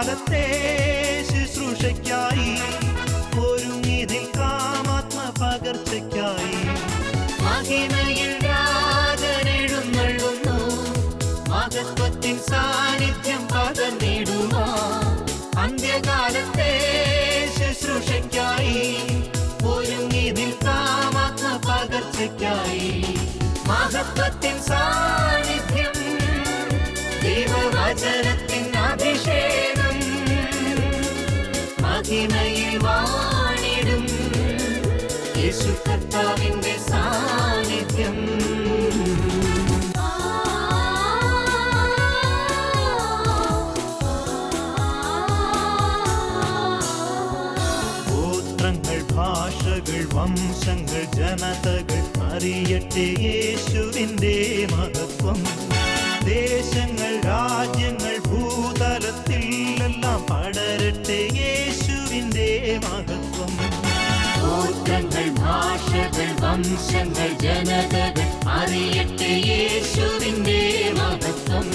അന്ത്യകാലത്തെ ശുശ്രൂഷയ്ക്കായി ഒരുങ്ങി നിൽക്കാം ആത്മപകർച്ചയ്ക്കായി. മഹിമയിൽ രാജനെഴുന്നള്ളുന്നു, മഹത്വത്തിൻ സാന്നിധ്യം പകർന്നിടുവാൻ. അന്ത്യകാലത്തെ ശുശ്രൂഷയ്ക്കായി ഒരുങ്ങി നിൽക്കാം ആത്മപകർച്ചയ്ക്കായി. മഹത്വത്തിൻ സാന്നിധ്യം, ദൈവവചനത്തിൻ അഭിഷേകം, മഹിമയിൽ വാണിടും യേശു കർത്താവിന്റെ സാന്നിധ്യം. ഗോത്രങ്ങൾ, ഭാഷകൾ, വംശങ്ങൾ, ജനതകൾ അറിയട്ടെ യേശുവിന്റെ മഹത്വം. ദേശങ്ങൾ, രാജ്യങ്ങൾ, ഭൂതലത്തിൽ എല്ലാം പടരട്ടെ യേശുവിന്റെ മഹത്വം. ഗോത്രങ്ങൾ, ഭാഷകൾ, വംശങ്ങൾ, ജനതകൾ അറിയട്ടെ യേശുവിന്റെ മഹത്വം.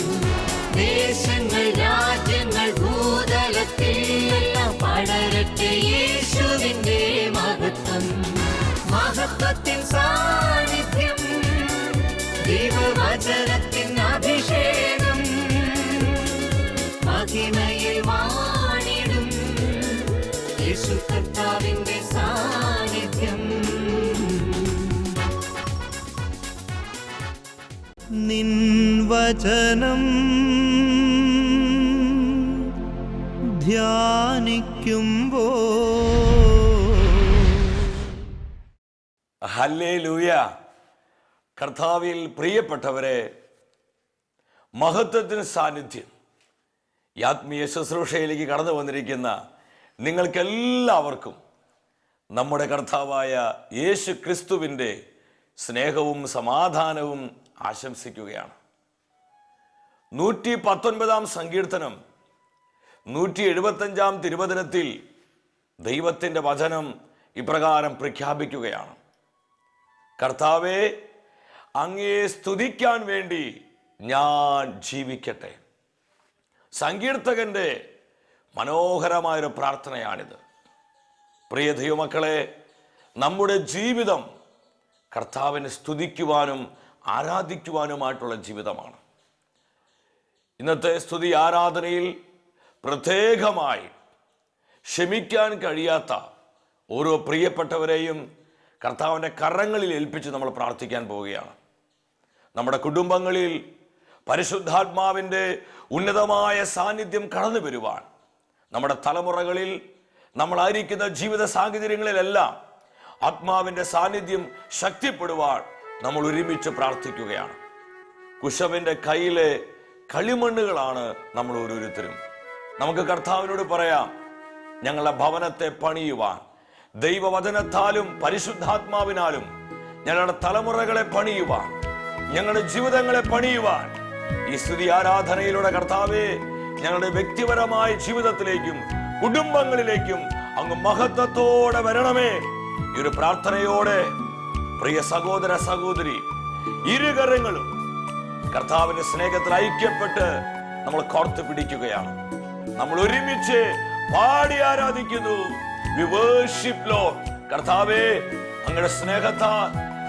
ദേശങ്ങൾ, രാജ്യങ്ങൾ, ഭൂതലത്തിൽ എല്ലാം പടരട്ടെ യേശുവിന്റെ മഹത്വം. മഹത്വത്തിൻ സാന്നിധ്യം, ദൈവവചനത്തിൻ അഭിഷേകം, മഹിമയിൽ വാണിടും യേശു കർത്താവിന്റെ സാന്നിധ്യം. നിൻ വചനം ധ്യാനിക്കുമ്പോൾ ഹല്ലേലൂയ. കർത്താവിൽ പ്രിയപ്പെട്ടവരെ, മഹത്വത്തിന് സാന്നിധ്യം ഈ ആത്മീയ ശുശ്രൂഷയിലേക്ക് കടന്നു വന്നിരിക്കുന്ന നിങ്ങൾക്കെല്ലാവർക്കും നമ്മുടെ കർത്താവായ യേശു ക്രിസ്തുവിൻ്റെ സ്നേഹവും സമാധാനവും ആശംസിക്കുകയാണ്. 119 സങ്കീർത്തനം 175 തിരുവചനത്തിൽ ദൈവത്തിൻ്റെ വചനം ഇപ്രകാരം പ്രഖ്യാപിക്കുകയാണ്: കർത്താവേ, അങ്ങയെ സ്തുതിക്കാൻ വേണ്ടി ഞാൻ ജീവിക്കട്ടെ. സങ്കീർത്തകന്റെ മനോഹരമായൊരു പ്രാർത്ഥനയാണിത്. പ്രിയ ദൈവമക്കളെ, നമ്മുടെ ജീവിതം കർത്താവിനെ സ്തുതിക്കുവാനും ആരാധിക്കുവാനുമായിട്ടുള്ള ജീവിതമാണ്. ഇന്നത്തെ സ്തുതി ആരാധനയിൽ പ്രത്യേകമായി ക്ഷമിക്കാൻ കഴിയാത്ത ഓരോ പ്രിയപ്പെട്ടവരെയും കർത്താവിൻ്റെ കരങ്ങളിൽ ഏൽപ്പിച്ച് നമ്മൾ പ്രാർത്ഥിക്കാൻ പോവുകയാണ്. നമ്മുടെ കുടുംബങ്ങളിൽ പരിശുദ്ധാത്മാവിൻ്റെ ഉന്നതമായ സാന്നിധ്യം കടന്നു വരുവാൻ, നമ്മുടെ തലമുറകളിൽ നമ്മളായിരിക്കുന്ന ജീവിത സാഹചര്യങ്ങളിലെല്ലാം ആത്മാവിൻ്റെ സാന്നിധ്യം ശക്തിപ്പെടുവാൻ നമ്മൾ ഒരുമിച്ച് പ്രാർത്ഥിക്കുകയാണ്. കുശവന്റെ കയ്യിലെ കളിമണ്ണുകളാണ് നമ്മൾ ഓരോരുത്തരും. നമുക്ക് കർത്താവിനോട് പറയാം, ഞങ്ങളുടെ ഭവനത്തെ പണിയുവാൻ ദൈവവചനത്താലും പരിശുദ്ധാത്മാവിനാലും ഞങ്ങളുടെ തലമുറകളെ പണിയുവാൻ, ഞങ്ങളുടെ ജീവിതങ്ങളെ പണിയുവാൻ ഈ സ്തുതി ആരാധനയിലൂടെ കർത്താവേ, ഞങ്ങളുടെ വ്യക്തിപരമായ ജീവിതത്തിലേക്കും കുടുംബങ്ങളിലേക്കും അങ്ങ് മഹത്വത്തോടെ വരണമേ. ഈ ഒരു പ്രാർത്ഥനയോടെ പ്രിയ സഹോദര സഹോദരി, ഇരുകരങ്ങളും കർത്താവിന്റെ സ്നേഹത്തിൽ ഐക്യപ്പെട്ട് നമ്മൾ കോർത്ത് പിടിക്കുകയാണ്. നമ്മൾ ഒരുമിച്ച് പാടി ആരാധിക്കുന്നു. We worship Lord. കർത്താവേ, അങ്ങയുടെ സ്നേഹത്താൽ,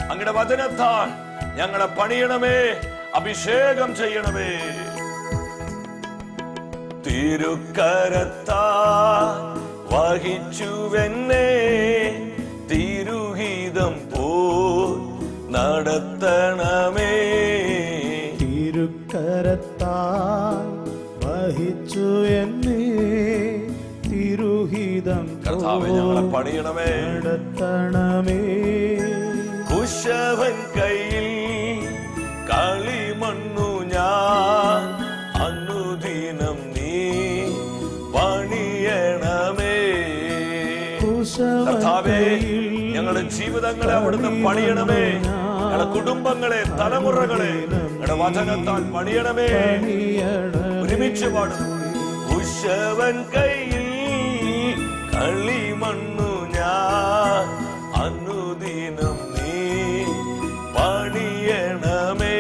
അങ്ങയുടെ വചനത്താൽ ഞങ്ങളെ പണിയണമേ, അഭിഷേകം ചെയ്യണമേ. തിരുക്കരത്താൽ വഹിച്ചുവെന്നെ, തിരുഹിതം പോൽ നടത്തണമേ. തിരുക്കരത്താൽ വഹിച്ചു എന്നെ, തിരുഹിതം കർത്താവേ ഞങ്ങളെ പണിയണമേ, നടത്തണമേ. കുശവൻ കയ്യിൽ കളിമണ്ണു ഞാൻ, അനുദിനം നീ പണിയണമേ. കർത്താവേ, ഞങ്ങളുടെ ജീവിതങ്ങളെ അവിടുന്ന് പണിയണമേ. ഞങ്ങളുടെ കുടുംബങ്ങളെ, തലമുറകളെ ഞങ്ങളുടെ വചനത്താൽ പണിയണമേ. ഒരുമിച്ച് പാടും. കുശവൻ കയ്യിൽ കളിമണ്ണു ഞാൻ, അനുദിനം നീ പണിയണമേ.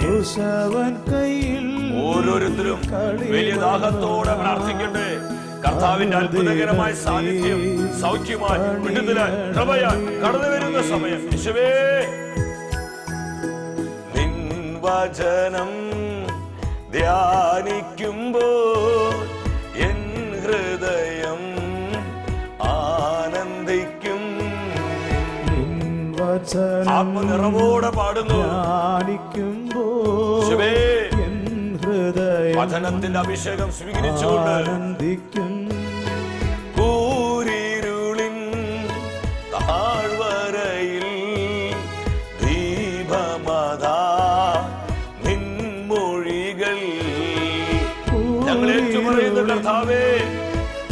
കുശവൻ കയ്യിൽ ഓരോരുത്തരും വലിയ ദാഹത്തോടെ പ്രാർത്ഥിക്കട്ടെ. കർത്താവിന്റെ അത്ഭുതകരമായ സാന്നിധ്യം സൗഖ്യമായി വിടുതലായി കൃപയായി കടന്നു വരുന്ന സമയം യേശുവേ നിൻ വചനം ധ്യാനിക്കുമ്പോൾ എൻ ഹൃദയം ആനന്ദിക്കും. ആത്മനിറവോടെ പാടുന്നു. വചനത്തിന്റെ അഭിഷേകം സ്വീകരിച്ചുകൊണ്ട് കൂരിരുളിൻ താഴ്വരയിൽ ദീപമതാ നിൻമൊഴികൾ ഞങ്ങൾ ഏറ്റുപറയുന്നു. കർത്താവേ,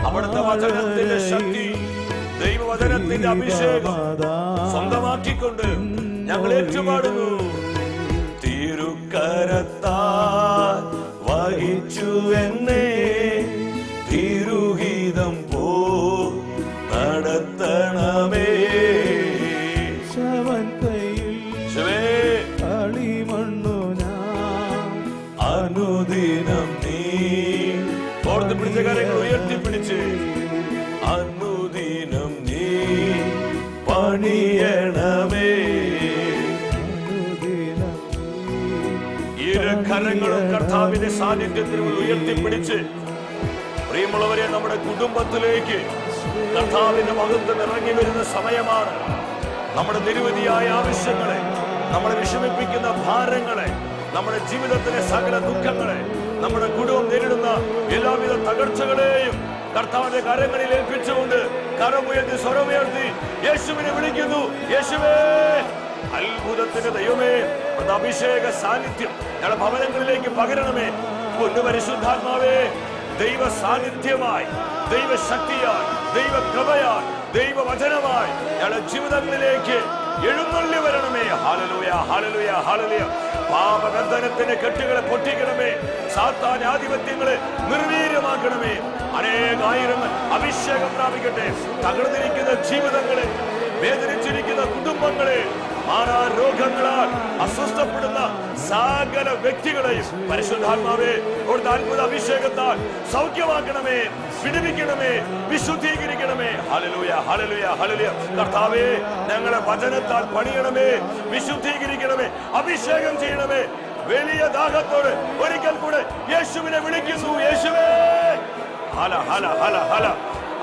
അവിടുത്തെ വചനത്തിന്റെ ശക്തി, ദൈവവചനത്തിന്റെ അഭിഷേകം സ്വന്തമാക്കിക്കൊണ്ട് ഞങ്ങൾ ഏറ്റുപാടുന്നു. തിരുക്കരത്താൽ വഹിച്ചു എന്നെ തിരുഹിതം പോ നടത്തണമേ. അനുദിനം നീ ഓർത്ത് പിടിച്ച കാര്യങ്ങൾ ഉയർത്തിപ്പിടിച്ച് അനുദിനം നീ പണിയണമേ. ഇരു കരങ്ങളും കർത്താവിന്റെ സാന്നിധ്യത്തിൽ ഉയർത്തിപ്പിടിച്ച് പ്രിയമുള്ളവരെ, നമ്മുടെ കുടുംബത്തിലേക്ക് കർത്താവിന്റെ മഹത്വം ഇറങ്ങി വരുന്ന സമയമാണ്. നമ്മുടെ നിരവധിയായ ആവശ്യങ്ങളെ, നമ്മളെ വിഷമിപ്പിക്കുന്ന ഭാരങ്ങളെ, നമ്മുടെ ജീവിതത്തിലെ സകല ദുഃഖങ്ങളെ, നമ്മുടെ കുടുംബം നേരിടുന്ന എല്ലാവിധ തകർച്ചകളെയും കർത്താവിന്റെ കരങ്ങളിൽ ഏൽപ്പിച്ചുകൊണ്ട് കരമുയർത്തി സ്വരമുയർത്തി യേശുവിനെ വിളിക്കുന്നു. യേശുവേ, അത്ഭുതത്തിന്റെ ദൈവമേ, അഭിഷേക സാന്നിധ്യം ഞങ്ങളുടെ ഭവനങ്ങളിലേക്ക് പകരണമേ. ഒന്ന് പരിശുദ്ധാത്മാവേ, ദൈവ സാന്നിധ്യമായി, ദൈവശക്തിയായി, ദൈവകൃപയായി, ദൈവവചനമായി ഞങ്ങളുടെ ജീവിതങ്ങളിലേക്ക് എഴുന്നള്ളി വരണമേ. ഹല്ലേലൂയ, ഹല്ലേലൂയ, ഹല്ലേലൂയ. പാപബന്ധനത്തിന്റെ കെട്ടുകളെ പൊട്ടിക്കണമേ. സാത്താൻ ആധിപത്യങ്ങളെ നിർവീര്യമാക്കണമേ. അനേകായിരങ്ങൾ അഭിഷേകം പ്രാപിക്കട്ടെ. തകർന്നിരിക്കുന്ന ജീവിതങ്ങളെ, വേദനിച്ചിരിക്കുന്ന കുടുംബങ്ങളെ, മാറാരോഗങ്ങളാൽ അസ്വസ്ഥപ്പെടുന്ന സകല വ്യക്തികളെയും പരിശുദ്ധാത്മാവേ അവിടുത്തെ അത്ഭുത അഭിഷേകത്താൽ സൗഖ്യമാക്കണമേ, വിടുവിക്കണമേ, വിശുദ്ധീകരിക്കണമേ. ഹല്ലേലൂയ, ഹല്ലേലൂയ, ഹല്ലേലൂയ. കർത്താവേ, ഞങ്ങളെ വചനത്താൽ പണിയണമേ, വിശുദ്ധീകരിക്കണമേ, അഭിഷേകം ചെയ്യണമേ. വലിയ ദാഹത്തോട് ഒരിക്കൽ കൂടെ യേശുവിനെ വിളിക്കുന്നു. യേശുവേ, ഹല ഹല ഹല ഹല.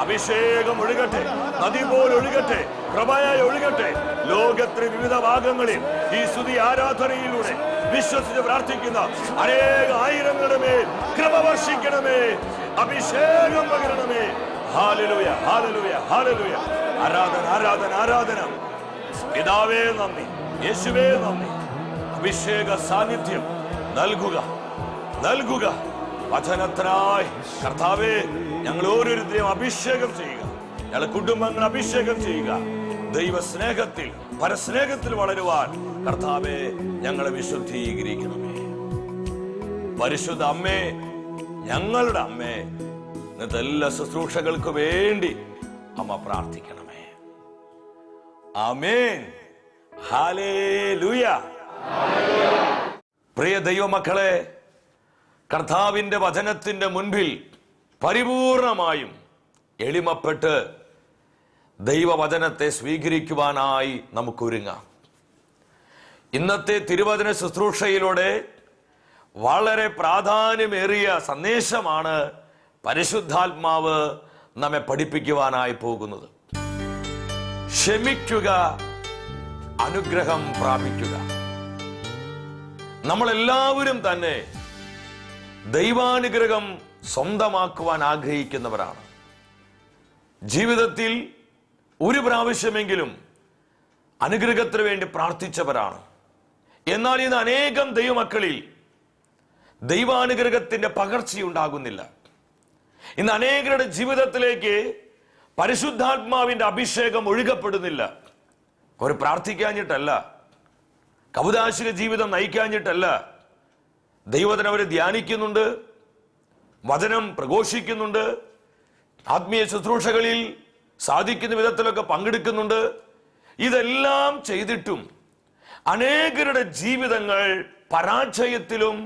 അഭിഷേകം ഒഴുകട്ടെ, നദി പോലെ ഒഴുകട്ടെ, കൃപയായി ഒഴുകട്ടെ. ലോകത്തിന്റെ വിവിധ ഭാഗങ്ങളിൽ ഈ സ്തുതി ആരാധനയിലൂടെ വിശ്വസിച്ച് പ്രാർത്ഥിക്കുന്ന അനേക ആയിരങ്ങളുടെ മേൽ കൃപ വർഷിക്കണമേ, അഭിഷേകം പകരണമേ. ഹല്ലേലൂയ, ഹല്ലേലൂയ, ഹല്ലേലൂയ. ആരാധന, ആരാധന, ആരാധന. പിതാവേ നന്ദി, യേശുവേ നന്ദി. അഭിഷേക സാന്നിധ്യം നൽകുക, നൽകുക. വചനത്തിനായി കർത്താവേ, ഞങ്ങൾ ഓരോരുത്തരെയും അഭിഷേകം ചെയ്യുക. ഞങ്ങളുടെ കുടുംബങ്ങൾ അഭിഷേകം ചെയ്യുക. ദൈവ സ്നേഹത്തിൽ, പരസ്നേഹത്തിൽ വളരുവാൻ കർത്താവേ ഞങ്ങളെ വിശുദ്ധീകരിക്കണമേ. പരിശുദ്ധ അമ്മേ, ഞങ്ങളുടെ അമ്മേ, ഇന്നത്തെ എല്ലാ ശുശ്രൂഷകൾക്ക് വേണ്ടി അമ്മ പ്രാർത്ഥിക്കണമേ. ആമേൻ, ഹല്ലേലൂയ. പ്രിയ ദൈവമക്കളെ, കർത്താവിന്റെ വചനത്തിന്റെ മുൻപിൽ പരിപൂർണമായും എളിമപ്പെട്ട് ദൈവവചനത്തെ സ്വീകരിക്കുവാനായി നമുക്കൊരുങ്ങാം. ഇന്നത്തെ തിരുവചന ശുശ്രൂഷയിലൂടെ വളരെ പ്രാധാന്യമേറിയ സന്ദേശമാണ് പരിശുദ്ധാത്മാവ് നമ്മെ പഠിപ്പിക്കുവാനായി പോകുന്നത്. ക്ഷമിക്കുക, അനുഗ്രഹം പ്രാപിക്കുക. നമ്മളെല്ലാവരും തന്നെ ദൈവാനുഗ്രഹം സ്വന്തമാക്കുവാൻ ആഗ്രഹിക്കുന്നവരാണ്. ജീവിതത്തിൽ ഒരു പ്രാവശ്യമെങ്കിലും അനുഗ്രഹത്തിന് വേണ്ടി പ്രാർത്ഥിച്ചവരാണ്. എന്നാൽ ഇന്ന് അനേകം ദൈവമക്കളിൽ ദൈവാനുഗ്രഹത്തിന്റെ പകർച്ചയുണ്ടാകുന്നില്ല. ഇന്ന് അനേകരുടെ ജീവിതത്തിലേക്ക് പരിശുദ്ധാത്മാവിന്റെ അഭിഷേകം ഒഴുകപ്പെടുന്നില്ല. അവർ പ്രാർത്ഥിക്കാഞ്ഞിട്ടല്ല, കൗദാശിക ജീവിതം നയിക്കാഞ്ഞിട്ടല്ല. ദൈവത്തിനെ അവർ ധ്യാനിക്കുന്നുണ്ട്, വചനം പ്രഘോഷിക്കുന്നുണ്ട്, ആത്മീയ ശുശ്രൂഷകളിൽ സാധിക്കുന്ന വിധത്തിലൊക്കെ പങ്കെടുക്കുന്നുണ്ട്. ഇതെല്ലാം ചെയ്തിട്ടും അനേകരുടെ ജീവിതങ്ങൾ പരാജയത്തിലും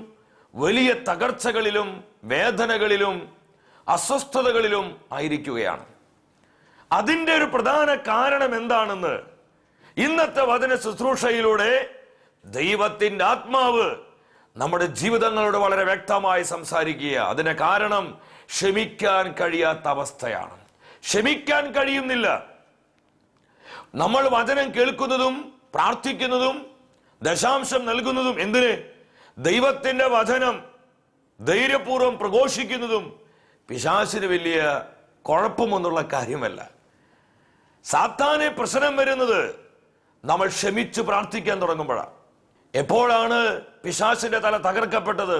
വലിയ തകർച്ചകളിലും വേദനകളിലും അസ്വസ്ഥതകളിലും ആയിരിക്കുകയാണ്. അതിൻ്റെ ഒരു പ്രധാന കാരണം എന്താണെന്ന് ഇന്നത്തെ വചന ശുശ്രൂഷയിലൂടെ ദൈവത്തിന്റെ ആത്മാവ് നമ്മുടെ ജീവിതങ്ങളോട് വളരെ വ്യക്തമായി സംസാരിക്കുക. അതിന് കാരണം ക്ഷമിക്കാൻ കഴിയാത്ത അവസ്ഥയാണ്. ക്ഷമിക്കാൻ കഴിയുന്നില്ല. നമ്മൾ വചനം കേൾക്കുന്നതും പ്രാർത്ഥിക്കുന്നതും ദശാംശം നൽകുന്നതും എന്തിന്? ദൈവത്തിന്റെ വചനം ധൈര്യപൂർവ്വം പ്രഘോഷിക്കുന്നതും പിശാചിന് വലിയ കുഴപ്പമൊന്നുള്ള കാര്യമല്ല. സാത്താനെ പ്രശ്നം വരുന്നത് നമ്മൾ ക്ഷമിച്ച് പ്രാർത്ഥിക്കാൻ തുടങ്ങുമ്പോഴാണ്. എപ്പോഴാണ് പിശാചിന്റെ തല തകർക്കപ്പെട്ടത്?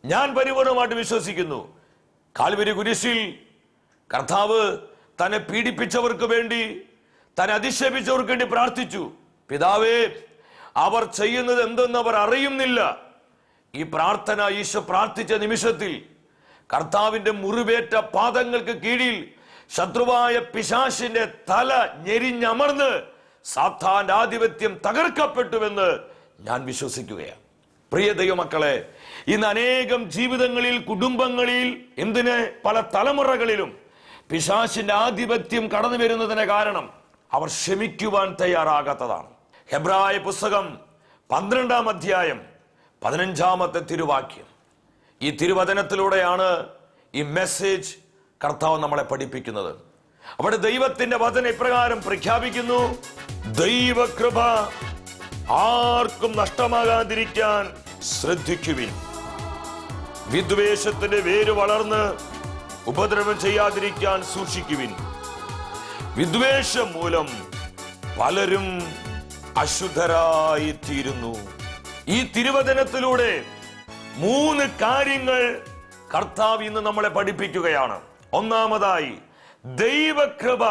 ഞാൻ പരിപൂർണമായിട്ട് വിശ്വസിക്കുന്നു, കാൽവരി കുരിശിൽ കർത്താവ് തന്നെ പീഡിപ്പിച്ചവർക്ക് വേണ്ടി, തന്നെ അധിക്ഷേപിച്ചവർക്ക് വേണ്ടി പ്രാർത്ഥിച്ചു. പിതാവേ, അവർ ചെയ്യുന്നത് എന്തെന്ന് അവർ അറിയുന്നില്ല. ഈ പ്രാർത്ഥന ഈശോ പ്രാർത്ഥിച്ച നിമിഷത്തിൽ കർത്താവിന്റെ മുറിവേറ്റ പാദങ്ങൾക്ക് കീഴിൽ ശത്രുവായ പിശാചിന്റെ തല ഞെരിഞ്ഞമർന്ന് സാത്താന്റെ ആധിപത്യം തകർക്കപ്പെട്ടുവെന്ന് ഞാൻ വിശ്വസിക്കുകയാണ്. പ്രിയ ദൈവമക്കളെ, ഇന്ന് അനേകം ജീവിതങ്ങളിൽ, കുടുംബങ്ങളിൽ, എന്തിന് പല തലമുറകളിലും പിശാചിന്റെ ആധിപത്യം കടന്നു വരുന്നതിന് കാരണം അവർ ക്ഷമിക്കുവാൻ തയ്യാറാകാത്തതാണ്. ഹെബ്രായ പുസ്തകം 12-ാം അധ്യായം 15-ാമത്തെ തിരുവാക്യം. ഈ തിരുവചനത്തിലൂടെയാണ് ഈ മെസ്സേജ് കർത്താവ് നമ്മളെ പഠിപ്പിക്കുന്നത്. അവിടെ ദൈവത്തിന്റെ വചനം ഇപ്രകാരം പ്രഖ്യാപിക്കുന്നു: ദൈവകൃപ ആർക്കും നഷ്ടമാകാതിരിക്കാൻ ശ്രദ്ധിക്കുവിൻ. വിദ്വേഷത്തിന്റെ വേര് വളർന്ന് ഉപദ്രവം ചെയ്യാതിരിക്കാൻ സൂക്ഷിക്കുവിൻ. വിദ്വേഷം മൂലം പലരും അശുദ്ധരായി തീരുന്നു. ഈ തിരുവചനത്തിലൂടെ 3 കാര്യങ്ങൾ കർത്താവ് ഇന്ന് നമ്മളെ പഠിപ്പിക്കുകയാണ്. ഒന്നാമതായി, ദൈവകൃപ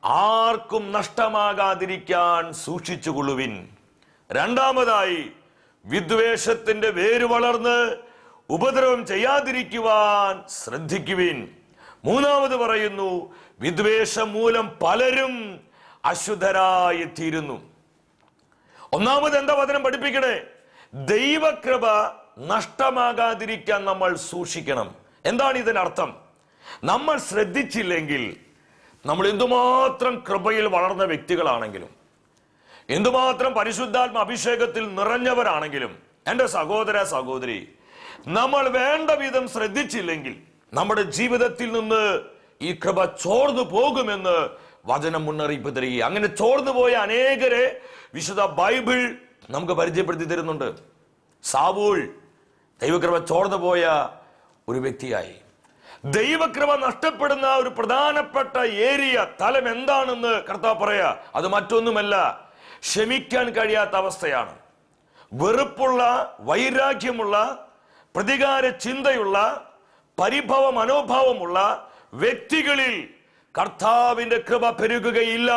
ആർക്കും നഷ്ടമാകാതിരിക്കാൻ സൂക്ഷിച്ചുകൊള്ളുവിൻ. രണ്ടാമതായി, വിദ്വേഷത്തിന്റെ വേര് വളർന്ന് ഉപദ്രവം ചെയ്യാതിരിക്കുവാൻ ശ്രദ്ധിക്കുവിൻ. മൂന്നാമത് പറയുന്നു, വിദ്വേഷം മൂലം പലരും അശുദ്ധരായി തീരുന്നു. ഒന്നാമത് എന്താ വചനം പഠിപ്പിക്കണേ? ദൈവകൃപ നഷ്ടമാകാതിരിക്കാൻ നമ്മൾ സൂക്ഷിക്കണം. എന്താണ് ഇതിനർത്ഥം? നമ്മൾ ശ്രദ്ധിച്ചില്ലെങ്കിൽ, നമ്മൾ എന്തുമാത്രം കൃപയിൽ വളർന്ന വ്യക്തികളാണെങ്കിലും, എന്തുമാത്രം പരിശുദ്ധാത്മ അഭിഷേകത്തിൽ നിറഞ്ഞവരാണെങ്കിലും, എൻ്റെ സഹോദര സഹോദരി, നമ്മൾ വേണ്ട വിധം ശ്രദ്ധിച്ചില്ലെങ്കിൽ നമ്മുടെ ജീവിതത്തിൽ നിന്ന് ഈ കൃപ ചോർന്നു പോകുമെന്ന് വചനം മുന്നറിയിപ്പ് തരിക. അങ്ങനെ ചോർന്നു പോയ അനേകരെ വിശുദ്ധ ബൈബിൾ നമുക്ക് പരിചയപ്പെടുത്തി തരുന്നുണ്ട്. സാവൂൾ ദൈവകൃപ ചോർന്നു പോയ ഒരു വ്യക്തിയായി. ദൈവകൃപ നഷ്ടപ്പെടുന്ന ഒരു പ്രധാനപ്പെട്ട ഏരിയ, തലം എന്താണെന്ന് കർത്താവ് പറയാ. അത് മറ്റൊന്നുമല്ല, ക്ഷമിക്കാൻ കഴിയാത്ത അവസ്ഥയാണ്. വെറുപ്പുള്ള, വൈരാഗ്യമുള്ള, പ്രതികാര ചിന്തയുള്ള, പരിഭവ മനോഭാവമുള്ള വ്യക്തികളിൽ കർത്താവിന്റെ കൃപ പെരുകുകയില്ല.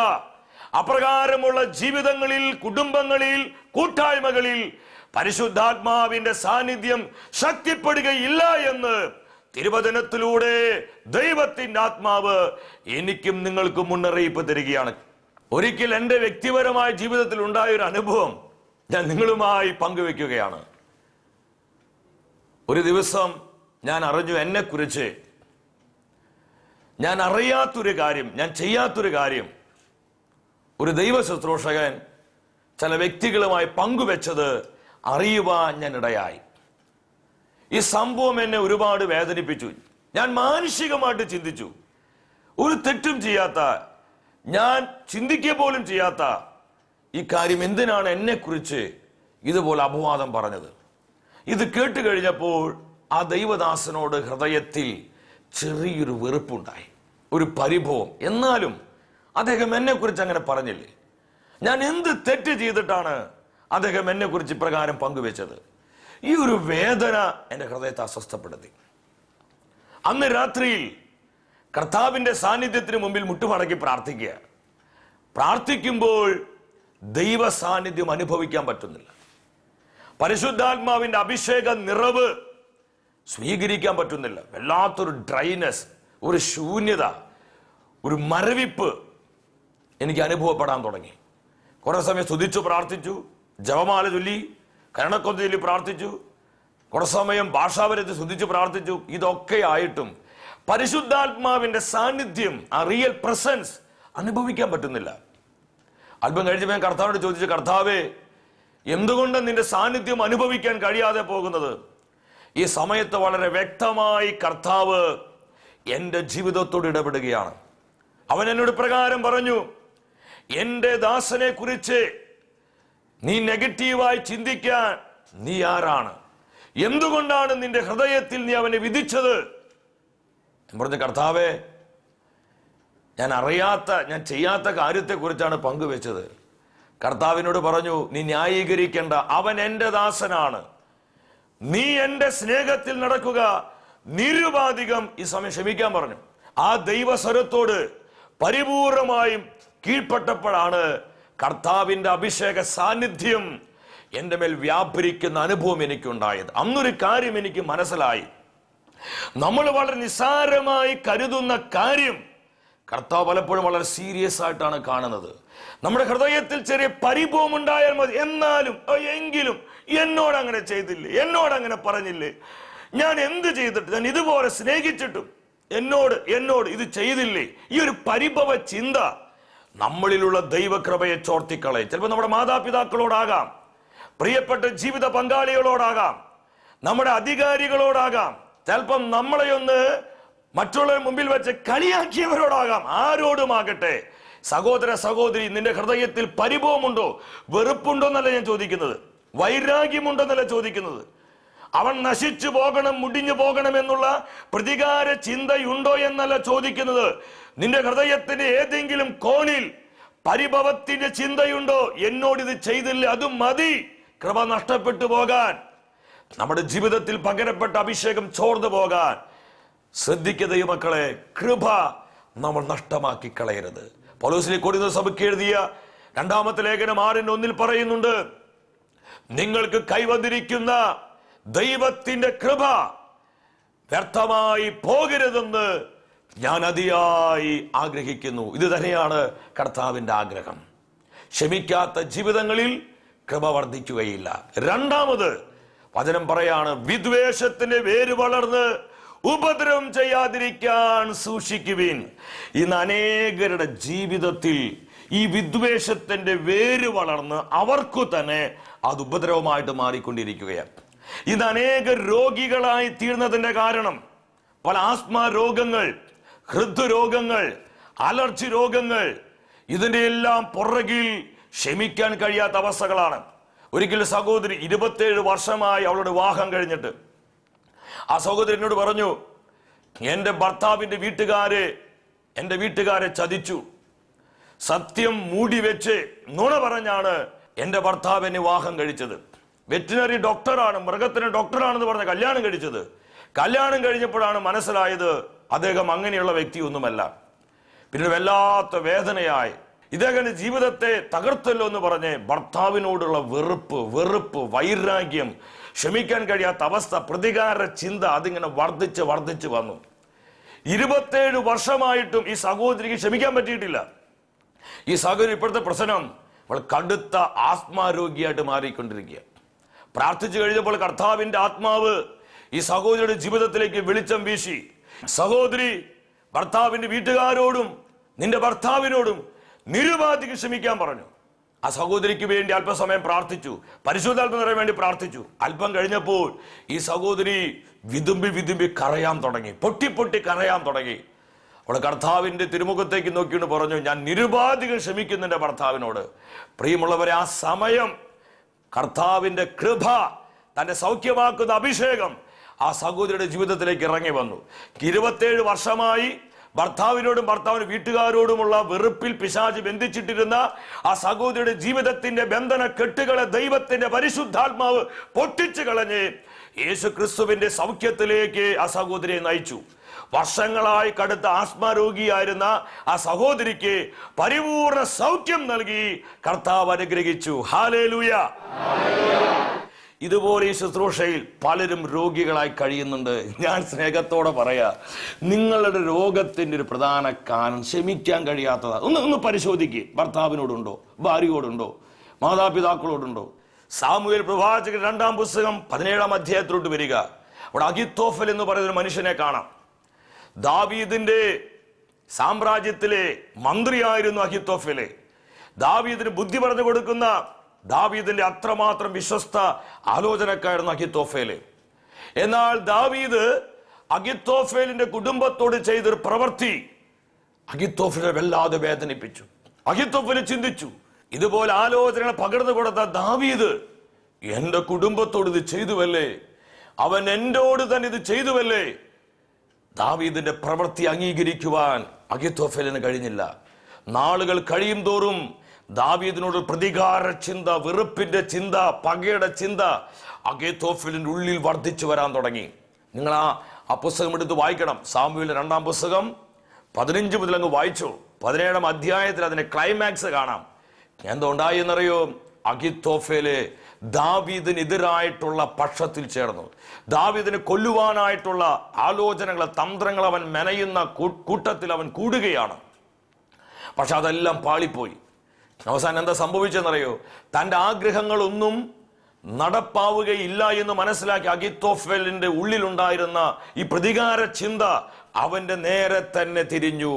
അപ്രകാരമുള്ള ജീവിതങ്ങളിൽ, കുടുംബങ്ങളിൽ, കൂട്ടായ്മകളിൽ പരിശുദ്ധാത്മാവിന്റെ സാന്നിധ്യം ശക്തിപ്പെടുകയില്ല എന്ന് തിരുവചനത്തിലൂടെ ദൈവത്തിന്റെ ആത്മാവ് എനിക്കും നിങ്ങൾക്കും മുന്നറിയിപ്പ് തരികയാണ്. ഒരിക്കൽ എൻ്റെ വ്യക്തിപരമായ ജീവിതത്തിൽ ഉണ്ടായ ഒരു അനുഭവം ഞാൻ നിങ്ങളുമായി പങ്കുവെക്കുകയാണ്. ഒരു ദിവസം ഞാൻ അറിഞ്ഞു, എന്നെക്കുറിച്ച് ഞാൻ അറിയാത്തൊരു കാര്യം, ഞാൻ ചെയ്യാത്തൊരു കാര്യം ഒരു ദൈവ ശുശ്രൂഷകൻ ചില വ്യക്തികളുമായി പങ്കുവെച്ചത് അറിയുവാൻ ഞാൻ ഇടയായി. ഈ സംഭവം എന്നെ ഒരുപാട് വേദനിപ്പിച്ചു. ഞാൻ മാനുഷികമായിട്ട് ചിന്തിച്ചു, ഒരു തെറ്റും ചെയ്യാത്ത, ഞാൻ ചിന്തിക്കുക പോലും ചെയ്യാത്ത ഈ കാര്യം എന്തിനാണ് എന്നെക്കുറിച്ച് ഇതുപോലെ അപവാദം പറഞ്ഞത്? ഇത് കേട്ട് കഴിഞ്ഞപ്പോൾ ആ ദൈവദാസനോട് ഹൃദയത്തിൽ ചെറിയൊരു വെറുപ്പുണ്ടായി, ഒരു പരിഭവം. എന്നാലും അദ്ദേഹം എന്നെക്കുറിച്ച് അങ്ങനെ പറഞ്ഞില്ലേ? ഞാൻ എന്ത് തെറ്റ് ചെയ്തിട്ടാണ് അദ്ദേഹം എന്നെക്കുറിച്ച് ഇപ്രകാരം പങ്കുവെച്ചത്? ഈ ഒരു വേദന എൻ്റെ ഹൃദയത്തെ അസ്വസ്ഥപ്പെടുത്തി. അന്ന് രാത്രിയിൽ കർത്താവിന്റെ സാന്നിധ്യത്തിന് മുമ്പിൽ മുട്ടുമടക്കി പ്രാർത്ഥിക്കുക. പ്രാർത്ഥിക്കുമ്പോൾ ദൈവ സാന്നിധ്യം അനുഭവിക്കാൻ പറ്റുന്നില്ല. പരിശുദ്ധാത്മാവിന്റെ അഭിഷേക നിറവ് സ്വീകരിക്കാൻ പറ്റുന്നില്ല. വല്ലാത്തൊരു ഡ്രൈനെസ്, ഒരു ശൂന്യത, ഒരു മരവിപ്പ് എനിക്ക് അനുഭവപ്പെടാൻ തുടങ്ങി. കുറെ സമയം സ്തുതിച്ചു പ്രാർത്ഥിച്ചു, ജപമാല ചൊല്ലി, കരുണക്കൊന്ത ചൊല്ലി പ്രാർത്ഥിച്ചു. കുറച്ച് സമയം ഭാഷാപരത്തെ ശ്രദ്ധിച്ച് പ്രാർത്ഥിച്ചു. ഇതൊക്കെ ആയിട്ടും പരിശുദ്ധാത്മാവിന്റെ സാന്നിധ്യം, ആ റിയൽ പ്രസൻസ് അനുഭവിക്കാൻ പറ്റുന്നില്ല. അല്പം കഴിഞ്ഞപ്പോൾ ഞാൻ കർത്താവിനോട് ചോദിച്ചു, കർത്താവേ, എന്തുകൊണ്ട് നിന്റെ സാന്നിധ്യം അനുഭവിക്കാൻ കഴിയാതെ പോകുന്നത്? ഈ സമയത്ത് വളരെ വ്യക്തമായി കർത്താവ് എൻ്റെ ജീവിതത്തോട് ഇടപെടുകയാണ്. അവൻ എന്നോട് പ്രകാരം പറഞ്ഞു, എൻ്റെ ദാസനെ കുറിച്ച് നീ നെഗറ്റീവായി ചിന്തിക്കാൻ നീ ആരാണ്? എന്തുകൊണ്ടാണ് നിന്റെ ഹൃദയത്തിൽ നീ അവനെ വിധിച്ചത്? പറഞ്ഞ കർത്താവേ, ഞാൻ ചെയ്യാത്ത കാര്യത്തെക്കുറിച്ചാണ് പങ്കുവെച്ചത്. കർത്താവിനോട് പറഞ്ഞു, നീ ന്യായീകരിക്കേണ്ട, അവൻ എൻ്റെ ദാസനാണ്, നീ എൻ്റെ സ്നേഹത്തിൽ നടക്കുക, നിരുപാധികം ഈ സമയം ക്ഷമിക്കാൻ പറഞ്ഞു. ആ ദൈവസ്വരത്തോട് പരിപൂർണമായും കീഴ്പ്പെട്ടപ്പോഴാണ് കർത്താവിന്റെ അഭിഷേക സാന്നിധ്യം എൻ്റെ മേൽ വ്യാപരിക്കുന്ന അനുഭവം എനിക്കുണ്ടായത്. അന്നൊരു കാര്യം എനിക്ക് മനസ്സിലായി. നമ്മൾ വളരെ നിസ്സാരമായി കരുതുന്ന കാര്യം കർത്താവ് പലപ്പോഴും വളരെ സീരിയസ് ആയിട്ടാണ് കാണുന്നത്. നമ്മുടെ ഹൃദയത്തിൽ ചെറിയ പരിഭവം ഉണ്ടായാൽ മതി, എങ്കിലും എന്നോട് അങ്ങനെ ചെയ്തില്ലേ, എന്നോട് അങ്ങനെ പറഞ്ഞില്ലേ, ഞാൻ എന്ത് ചെയ്തിട്ട്, ഞാൻ ഇതുപോലെ സ്നേഹിച്ചിട്ടും എന്നോട് ഇത് ചെയ്തില്ലേ, ഈ ഒരു പരിഭവ ചിന്ത നമ്മളിലുള്ള ദൈവകൃപയെ ചോർത്തിക്കളയും. ചിലപ്പോൾ നമ്മുടെ മാതാപിതാക്കളോടാകാം, പ്രിയപ്പെട്ട ജീവിത പങ്കാളികളോടാകാം, നമ്മുടെ അധികാരികളോടാകാം, ചിലപ്പം നമ്മളെയൊന്ന് മറ്റുള്ളവരുടെ മുമ്പിൽ വെച്ച് കളിയാക്കിയവരോടാകാം, ആരോടുമാകട്ടെ. സഹോദര സഹോദരി, നിന്റെ ഹൃദയത്തിൽ പരിഭവമുണ്ടോ, വെറുപ്പുണ്ടോ എന്നല്ല ഞാൻ ചോദിക്കുന്നത്, വൈരാഗ്യമുണ്ടെന്നല്ല ചോദിക്കുന്നത്. അവൻ നശിച്ചു പോകണം, മുടിഞ്ഞു പോകണം എന്നുള്ള പ്രതികാര ചിന്തയുണ്ടോ എന്നല്ല ചോദിക്കുന്നത്. നിന്റെ ഹൃദയത്തിന്റെ ഏതെങ്കിലും കോണിൽ പരിഭവത്തിന്റെ ചിന്തയുണ്ടോ? എന്നോടിത് ചെയ്തില്ല, അത് മതി, കൃപ നഷ്ടപ്പെട്ടു പോകാൻ, നമ്മുടെ ജീവിതത്തിൽ പകരപ്പെട്ട അഭിഷേകം ചോർന്നു പോകാൻ. ശ്രദ്ധിക്കുക ദൈവമക്കളെ, കൃപ നമ്മൾ നഷ്ടമാക്കി കളയരുത്. പൗലോസിനെ കൊരിന്ത്യർ സഭയ്ക്ക് എഴുതിയ 2-ാമത്തെ ലേഖനം 6:1 പറയുന്നുണ്ട്, നിങ്ങൾക്ക് കൈവന്നിരിക്കുന്ന ദൈവത്തിന്റെ കൃപ വ്യർത്ഥമായി പോകരുതെന്ന് ഞാൻ അതിയായി ആഗ്രഹിക്കുന്നു. ഇത് തന്നെയാണ് കർത്താവിന്റെ ആഗ്രഹം. ക്ഷമിക്കാത്ത ജീവിതങ്ങളിൽ കൃപ വർദ്ധിക്കുകയില്ല. രണ്ടാമത് വചനം പറയാണ്, വിദ്വേഷത്തിന്റെ വേര് വളർന്ന് ഉപദ്രവം ചെയ്യാതിരിക്കാൻ സൂക്ഷിക്കുവിൻ. ഇന്ന് അനേകരുടെ ജീവിതത്തിൽ ഈ വിദ്വേഷത്തിന്റെ വേര് വളർന്ന് അവർക്കു തന്നെ അത് ഉപദ്രവമായിട്ട് മാറിക്കൊണ്ടിരിക്കുകയാണ്. ഇന്ന് അനേക രോഗികളായി തീർന്നതിന്റെ കാരണം പല ആസ്മ രോഗങ്ങൾ, ഹൃദ്രോഗങ്ങൾ, അലർജി രോഗങ്ങൾ, ഇതിന്റെ എല്ലാം പുറകിൽ ക്ഷമിക്കാൻ കഴിയാത്ത അവസ്ഥകളാണ്. ഒരിക്കലും സഹോദരി 27 വർഷമായി അവളുടെ വിവാഹം കഴിഞ്ഞിട്ട് ആ സഹോദരി എന്നോട് പറഞ്ഞു, എൻ്റെ ഭർത്താവിന്റെ വീട്ടുകാരെ ചതിച്ചു, സത്യം മൂടി വെച്ച് നുണ പറഞ്ഞാണ് എൻ്റെ ഭർത്താവ് എന്നെ വിവാഹം കഴിച്ചത്. വെറ്റിനറി ഡോക്ടറാണ്, മൃഗത്തിന് ഡോക്ടറാണെന്ന് പറഞ്ഞ കല്യാണം കഴിച്ചത്. കല്യാണം കഴിഞ്ഞപ്പോഴാണ് മനസ്സിലായത് അദ്ദേഹം അങ്ങനെയുള്ള വ്യക്തിയൊന്നുമല്ല. പിന്നെ വല്ലാത്ത വേദനയായി, ഇദ്ദേഹത്തിന്റെ ജീവിതത്തെ തകർത്തല്ലോ എന്ന് പറഞ്ഞ് ഭർത്താവിനോടുള്ള വെറുപ്പ്, വൈരാഗ്യം, ക്ഷമിക്കാൻ കഴിയാത്ത അവസ്ഥ, പ്രതികാര ചിന്ത അതിങ്ങനെ വർദ്ധിച്ച് വന്നു. 27 വർഷമായിട്ടും ഈ സഹോദരിക്ക് ക്ഷമിക്കാൻ പറ്റിയിട്ടില്ല. ഈ സഹോദരി ഇപ്പോഴത്തെ പ്രശ്നം, അവൾ കടുത്ത ആത്മാരോഗിയായിട്ട് മാറിക്കൊണ്ടിരിക്കുക. പ്രാർത്ഥിച്ചു കഴിഞ്ഞപ്പോൾ കർത്താവിന്റെ ആത്മാവ് ഈ സഹോദരിയുടെ ജീവിതത്തിലേക്ക് വെളിച്ചം വീശി. സഹോദരി ഭർത്താവിന്റെ വീട്ടുകാരോടും നിന്റെ ഭർത്താവിനോടും നിരുപാധികം ക്ഷമിക്കാൻ പറഞ്ഞു. ആ സഹോദരിക്ക് വേണ്ടി അല്പസമയം പ്രാർത്ഥിച്ചു, പരിശുദ്ധാത്മ നിറയാൻ വേണ്ടി പ്രാർത്ഥിച്ചു. അല്പം കഴിഞ്ഞപ്പോൾ ഈ സഹോദരി വിതുമ്പി കരയാൻ തുടങ്ങി, പൊട്ടി കരയാൻ തുടങ്ങി. അവൾ കർത്താവിന്റെ തിരുമുഖത്തേക്ക് നോക്കിയിട്ട് പറഞ്ഞു, ഞാൻ നിരുപാധികം ക്ഷമിക്കുന്നു എൻ്റെ ഭർത്താവിനോട്. പ്രിയമുള്ളവരെ, ആ സമയം കർത്താവിന്റെ കൃപ, തന്റെ സൗഖ്യമാക്കുന്ന അഭിഷേകം ആ സഹോദരിയുടെ ജീവിതത്തിലേക്ക് ഇറങ്ങി വന്നു. 27 വർഷമായി ഭർത്താവിനോടും ഭർത്താവിന്റെ വീട്ടുകാരോടുമുള്ള വെറുപ്പിൽ പിശാച് ബന്ധിച്ചിട്ടിരുന്ന ആ സഹോദരിയുടെ ജീവിതത്തിന്റെ ബന്ധന കെട്ടുകളെ ദൈവത്തിന്റെ പരിശുദ്ധാത്മാവ് പൊട്ടിച്ചു കളഞ്ഞ് യേശു ക്രിസ്തുവിന്റെ സൗഖ്യത്തിലേക്ക് ആ സഹോദരിയെ നയിച്ചു. വർഷങ്ങളായി കടുത്ത ആസ്മാരോഗിയായിരുന്ന ആ സഹോദരിക്ക് പരിപൂർണ സൗഖ്യം നൽകി കർത്താവ് അനുഗ്രഹിച്ചു. ഹല്ലേലൂയ. ഇതുപോലെ ഈ ശുശ്രൂഷയിൽ പലരും രോഗികളായി കഴിയുന്നുണ്ട്. ഞാൻ സ്നേഹത്തോടെ പറയാ, നിങ്ങളുടെ രോഗത്തിന്റെ ഒരു പ്രധാന കാരണം ക്ഷമിക്കാൻ കഴിയാത്തതാണ്. ഒന്ന് പരിശോധിക്കുക. ഭർത്താവിനോടുണ്ടോ, ഭാര്യയോടുണ്ടോ, മാതാപിതാക്കളോടുണ്ടോ, സാമുവേൽ പ്രവാചകൻ 2-ാം പുസ്തകം 17-ാം അധ്യായത്തിലോട്ട് വരിക. അവിടെ അഹിത്തോഫൽ എന്ന് പറയുന്ന മനുഷ്യനെ കാണാം. ദാവീദിന്റെ സാമ്രാജ്യത്തിലെ മന്ത്രിയായിരുന്നു അഹിത്തോഫല്. ദാവീദിന് ബുദ്ധി പറഞ്ഞു കൊടുക്കുന്ന, ദാവീദിന്റെ അത്രമാത്രം വിശ്വസ്ത ആലോചനക്കാരനായിരുന്നു അഹിത്തോഫേല്. എന്നാൽ ദാവീദ് അഹിത്തോഫേലിന്റെ കുടുംബത്തോട് ചെയ്തൊരു പ്രവൃത്തി അഹിത്തോഫലിനെ വല്ലാതെ വേദനിപ്പിച്ചു. അഹിത്തോഫല് ചിന്തിച്ചു, ഇതുപോലെ ആലോചനകൾ പകർന്നു കൊടുത്ത ദാവീദ് എന്റെ കുടുംബത്തോട് ഇത് ചെയ്തുവല്ലേ, അവൻ എന്നോട് തന്നെ ഇത് ചെയ്തുവല്ലേ. ദാവീദിന്റെ പ്രവൃത്തി അംഗീകരിക്കുവാൻ അഹിത്തോഫലിന് കഴിഞ്ഞില്ല. നാളുകൾ കഴിയും തോറും ദാവീദിനോട് പ്രതികാര ചിന്ത, വെറുപ്പിന്റെ ചിന്ത, പകയുടെ ചിന്ത അഹിത്തോഫലിന്റെ ഉള്ളിൽ വർദ്ധിച്ചു വരാൻ തുടങ്ങി. നിങ്ങൾ ആ പുസ്തകം എടുത്ത് വായിക്കണം. സാമുവേലിന്റെ 2-ാം പുസ്തകം 15 മുതൽ അങ്ങ് വായിച്ചു. 17-ാം അധ്യായത്തിൽ അതിന്റെ ക്ലൈമാക്സ് കാണാം. എന്താ ഉണ്ടായെന്നറിയോ? അഹിത്തോഫേല് ദാവീദിനെതിരായിട്ടുള്ള പക്ഷത്തിൽ ചേർന്നു. ദാവീദിനെ കൊല്ലുവാനായിട്ടുള്ള ആലോചനകൾ, തന്ത്രങ്ങൾ അവൻ മെനയുന്ന കൂട്ടത്തിൽ അവൻ കൂടുകയാണ്. പക്ഷെ അതെല്ലാം പാളിപ്പോയി. അവസാനം എന്താ സംഭവിച്ചെന്നറിയോ? തൻ്റെ ആഗ്രഹങ്ങളൊന്നും നടപ്പാവുകയില്ല എന്ന് മനസ്സിലാക്കി അഹിത്തോഫേലിന്റെ ഉള്ളിലുണ്ടായിരുന്ന ഈ പ്രതികാര ചിന്ത അവന്റെ നേരെ തന്നെ തിരിഞ്ഞു.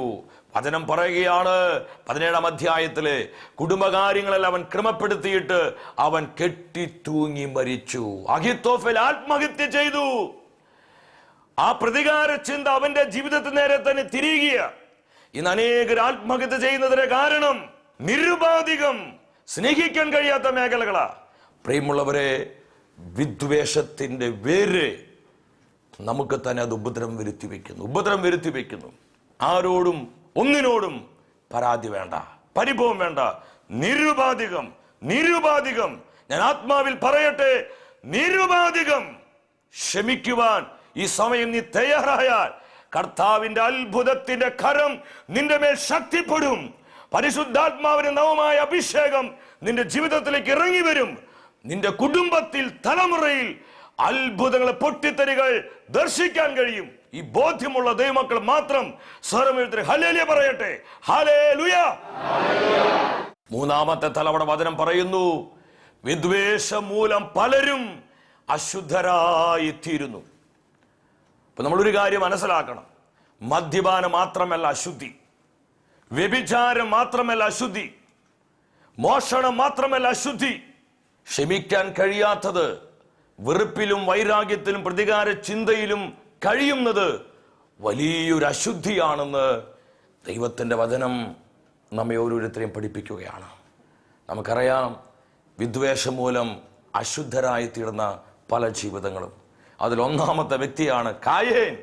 വചനം പറയുകയാണ് 17-ാം അധ്യായത്തില്, കുടുംബകാര്യങ്ങളെല്ലാം അവൻ ക്രമപ്പെടുത്തിയിട്ട് അവൻ കെട്ടിത്തൂങ്ങി മരിച്ചു. അഹിത്തോഫേൽ ആത്മഹത്യ ചെയ്തു. ആ പ്രതികാര ചിന്ത അവന്റെ ജീവിതത്തിന് നേരെ തന്നെ തിരിയുക. ഇന്ന് അനേകർ ആത്മഹത്യ ചെയ്യുന്നതിന് കാരണം നിരുപാധികം സ്നേഹിക്കാൻ കഴിയാത്ത മേഖലകളാ. പ്രിയമുള്ളവരെ, വിദ്വേഷത്തിന്റെ വേര് നമുക്ക് തന്നെ അത് ഉപദ്രവം വരുത്തി വെക്കുന്നു. ആരോടും ഒന്നിനോടും പരാതി വേണ്ട, പരിഭവം വേണ്ട. നിരുപാധികം ഞാൻ ആത്മാവിൽ പറയട്ടെ, നിരുപാധികം ക്ഷമിക്കുവാൻ ഈ സമയം നീ തയ്യാറായാൽ കർത്താവിന്റെ അത്ഭുതത്തിന്റെ കരം നിന്റെ മേൽ ശക്തിപ്പെടും. പരിശുദ്ധാത്മാവിന്റെ നവമായ അഭിഷേകം നിന്റെ ജീവിതത്തിലേക്ക് ഇറങ്ങി വരും. നിന്റെ കുടുംബത്തിൽ, തലമുറയിൽ അത്ഭുതങ്ങളെ, പൊട്ടിത്തെറികൾ ദർശിക്കാൻ കഴിയും. ഈ ബോധ്യമുള്ള ദൈവമക്കൾ മാത്രം സ്വരമെഴുത്തി ഹല്ലേലൂയ പറയട്ടെ. ഹല്ലേലൂയ. 3-ാമത്തെ തലമുറ വചനം പറയുന്നു, വിദ്വേഷം മൂലം പലരും അശുദ്ധരായി തീരുന്നു. അപ്പൊ നമ്മളൊരു കാര്യം മനസ്സിലാക്കണം. മദ്യപാനം മാത്രമല്ല അശുദ്ധി, വ്യഭിചാരം മാത്രമല്ല അശുദ്ധി, മോഷണം മാത്രമല്ല അശുദ്ധി. ക്ഷമിക്കാൻ കഴിയാത്തത്, വെറുപ്പിലും വൈരാഗ്യത്തിലും പ്രതികാര ചിന്തയിലും കഴിയുന്നത് വലിയൊരു അശുദ്ധിയാണെന്ന് ദൈവത്തിൻ്റെ വചനം നമ്മെ ഓരോരുത്തരെയും പഠിപ്പിക്കുകയാണ്. നമുക്കറിയാം, വിദ്വേഷം മൂലം അശുദ്ധരായി തീർന്ന പല ജീവിതങ്ങളും. അതിലൊന്നാമത്തെ വ്യക്തിയാണ് കായേൻ.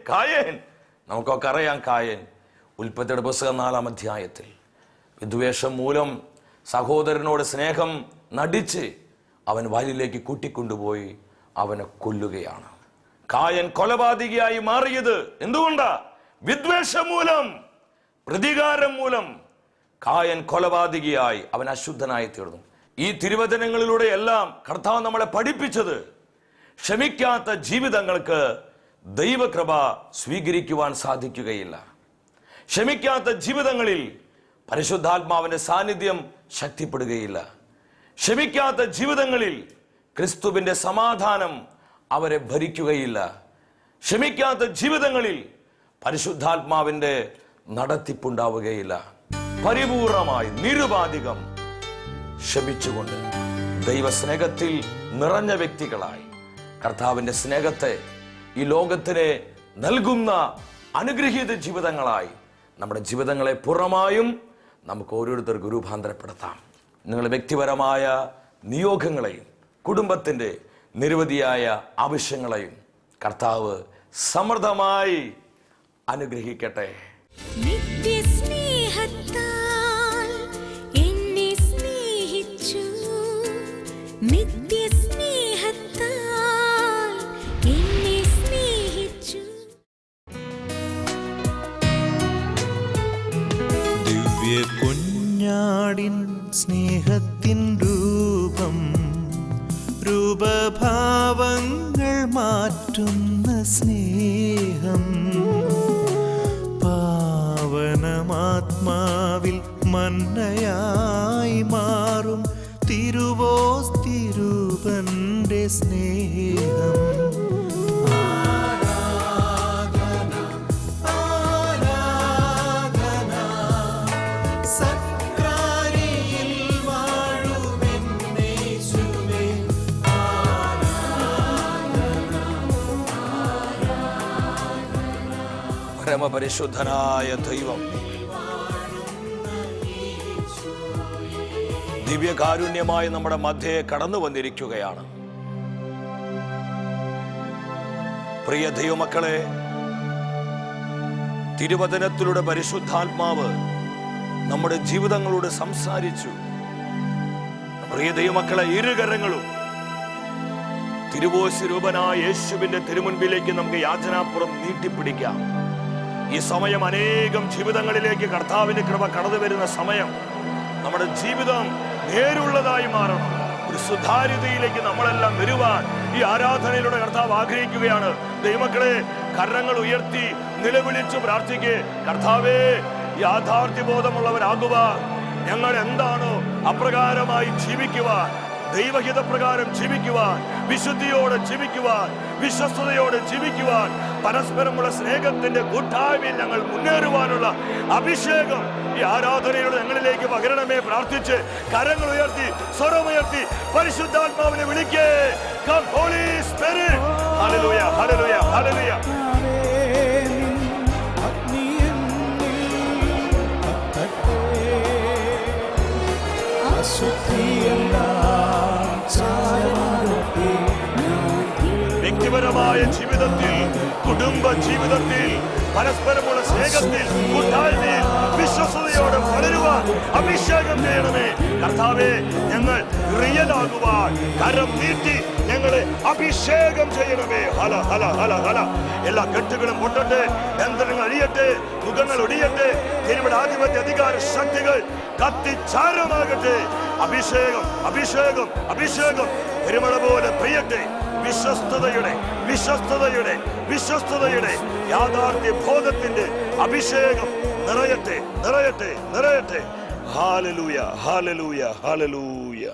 നമുക്കൊക്കെ അറിയാം കായേൻ. ഉൽപ്പത്തിയുടെ പുസ്തകം 4-ാം അധ്യായത്തിൽ വിദ്വേഷം മൂലം സഹോദരനോട് സ്നേഹം നടിച്ച് അവൻ വയലിലേക്ക് കൂട്ടിക്കൊണ്ടുപോയി അവനെ കൊല്ലുകയാണ്. കായൻ കൊലപാതകിയായി മാറിയത് എന്തുകൊണ്ടാ? വിദ്വേഷം മൂലം, പ്രതികാരം മൂലം കായൻ കൊലപാതകിയായി, അവൻ അശുദ്ധനായി തീർന്നു. ഈ തിരുവചനങ്ങളിലൂടെ എല്ലാം കർത്താവ് നമ്മളെ പഠിപ്പിച്ചത്, ക്ഷമിക്കാത്ത ജീവിതങ്ങൾക്ക് ദൈവകൃപ സ്വീകരിക്കുവാൻ സാധിക്കുകയില്ല. ക്ഷമിക്കാത്ത ജീവിതങ്ങളിൽ പരിശുദ്ധാത്മാവിന്റെ സാന്നിധ്യം ശക്തിപ്പെടുകയില്ല. ക്ഷമിക്കാത്ത ജീവിതങ്ങളിൽ ക്രിസ്തുവിന്റെ സമാധാനം അവരെ ഭരിക്കുകയില്ല. ക്ഷമിക്കാത്ത ജീവിതങ്ങളിൽ പരിശുദ്ധാത്മാവിന്റെ നടത്തിപ്പുണ്ടാവുകയില്ല. പരിപൂർണമായി നിരുപാധികം ക്ഷമിച്ചുകൊണ്ട് ദൈവസ്നേഹത്തിൽ നിറഞ്ഞ വ്യക്തികളായി കർത്താവിന്റെ സ്നേഹത്തെ ഈ ലോകത്തിന് നൽകുന്ന അനുഗ്രഹീത ജീവിതങ്ങളായി നമ്മുടെ ജീവിതങ്ങളെ പൂർണ്ണമായും നമുക്ക് ഓരോരുത്തർക്കും രൂപാന്തരപ്പെടുത്താം. നിങ്ങളുടെ വ്യക്തിപരമായ നിയോഗങ്ങളെയും കുടുംബത്തിൻ്റെ നിരവധിയായ ആവശ്യങ്ങളെയും കർത്താവ് സമൃദ്ധമായി അനുഗ്രഹിക്കട്ടെ. കുഞ്ഞാടിൻ സ്നേഹത്തിൻ രൂപഭാവങ്ങൾ മാറ്റുന്ന സ്നേഹം, പാവനമാത്മാവിൽ മന്നയായി മാറും തിരുവോസ്തിരൂപന്റെ സ്നേഹം. പരമപരിശുദ്ധനായ ദൈവം ദിവ്യകാരുണ്യമായി നമ്മുടെ മധ്യേ കടന്നു വന്നിരിക്കുകയാണ്. പ്രിയ ദൈവമക്കളെ, തിരുവചനത്തിലൂടെ പരിശുദ്ധാത്മാവ് നമ്മുടെ ജീവിതങ്ങളോട് സംസാരിച്ചു. പ്രിയ ദൈവമക്കളെ, ഇരുകരങ്ങളും തിരുവോസ്തിരൂപനായ യേശുവിന്റെ തിരുമുൻപിലേക്ക് നമുക്ക് യാചനാപുറം നീട്ടിപ്പിടിക്കാം. ഈ സമയം അനേകം ജീവിതങ്ങളിലേക്ക് കർത്താവിന്റെ കൃപ കടന്നു വരുന്ന സമയം. നമ്മുടെ ജീവിതം നേരുള്ളതായി മാറണം. ഒരു സുതാര്യതയിലേക്ക് നമ്മളെല്ലാം വരുവാൻ ഈ ആരാധനയിലൂടെ കർത്താവ് ആഗ്രഹിക്കുകയാണ്. ദൈവമക്കളെ, കരങ്ങൾ ഉയർത്തി നിലവിളിച്ചു പ്രാർത്ഥിക്കേ, കർത്താവേ, യാഥാർത്ഥ്യബോധമുള്ളവരാകുവാൻ, ഞങ്ങൾ എന്താണോ അപ്രകാരമായി ജീവിക്കുവാൻ, ദൈവഹിതപ്രകാരം ജീവിക്കുവാൻ, വിശുദ്ധിയോടെ ജീവിക്കുവാൻ, വിശ്വസ്തയോടെ ജീവിക്കുവാൻ, പരസ്പരമുള്ള സ്നേഹത്തിന്റെ കൂട്ടായ്മയിൽ ഞങ്ങൾ മുന്നേറുവാനുള്ള അഭിഷേകം ഈ ആരാധനയുടെ ഞങ്ങളിലേക്ക് പകരണമേ. പ്രാർത്ഥിച്ച് കരങ്ങൾ ഉയർത്തി സ്വരമുയർത്തി പരിശുദ്ധാത്മാവിനെ വിളിക്കേ. Come Holy Spirit. Hallelujah, hallelujah, hallelujah. വ്യക്തിപരമായ ജീവിതത്തിൽ, കുടുംബ ജീവിതത്തിൽ, പരസ്പരമുള്ള സ്നേഹത്തിൽ, കൂട്ടായ്മയിൽ വിശ്വസതയോടെ വളരുവാൻ അഭിഷേകം ചെയ്യണമേ. കർത്താവേ, ഞങ്ങൾ റിയലാകുവാൻ കരം നീട്ടി ഞങ്ങളെ അഭിഷേകം ചെയ്യണമേ. ഹല ഹല ഹല ഹല. എല്ലാ കെട്ടുകളും പൊട്ടട്ടെ, ബന്ധനങ്ങൾ അഴിയട്ടെ, മുഖങ്ങൾ ഒടിയട്ടെ, തിരുവിടെ ആധിപത്യ അധികാര ശക്തികൾ കത്തിച്ചാരമാകട്ടെ. അഭിഷേകം അഭിഷേകം അഭിഷേകം പെരുമഴ പോലെ പെയ്യട്ടെ. വിശ്വസ്തതയുടെ വിശ്വസ്തതയുടെ വിശ്വസ്തതയുടെ യാഥാർത്ഥ്യ ബോധത്തിന്റെ അഭിഷേകം നിറയട്ടെ നിറയട്ടെ നിറയട്ടെ. ഹല്ലേലൂയ ഹല്ലേലൂയ ഹല്ലേലൂയ.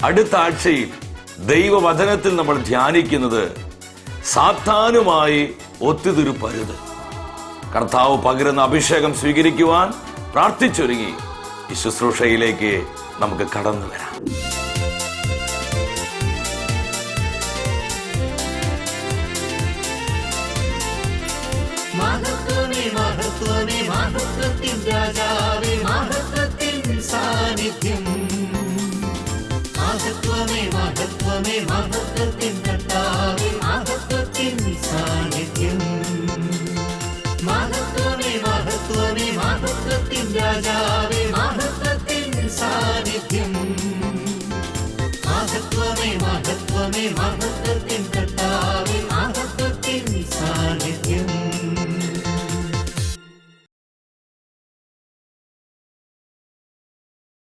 അടുത്ത ആഴ്ചയിൽ ദൈവവചനത്തിൽ നമ്മൾ ധ്യാനിക്കുന്നത് സാത്താനുമായി ഒത്തുതീർപ്പരുത്. കർത്താവ് പകരുന്ന അഭിഷേകം സ്വീകരിക്കുവാൻ പ്രാർത്ഥിച്ചൊരുങ്ങി ഈ ശുശ്രൂഷയിലേക്ക് നമുക്ക് കടന്നു വരാം. മഹത്വമേ മഹത്വമേ മഹത്വത്തിൻ രാജാവേ, മഹത്വത്തിൻ സാന്നിധ്യം. മഹത്വമേ മഹത്വമേ മഹത്വത്തിൻ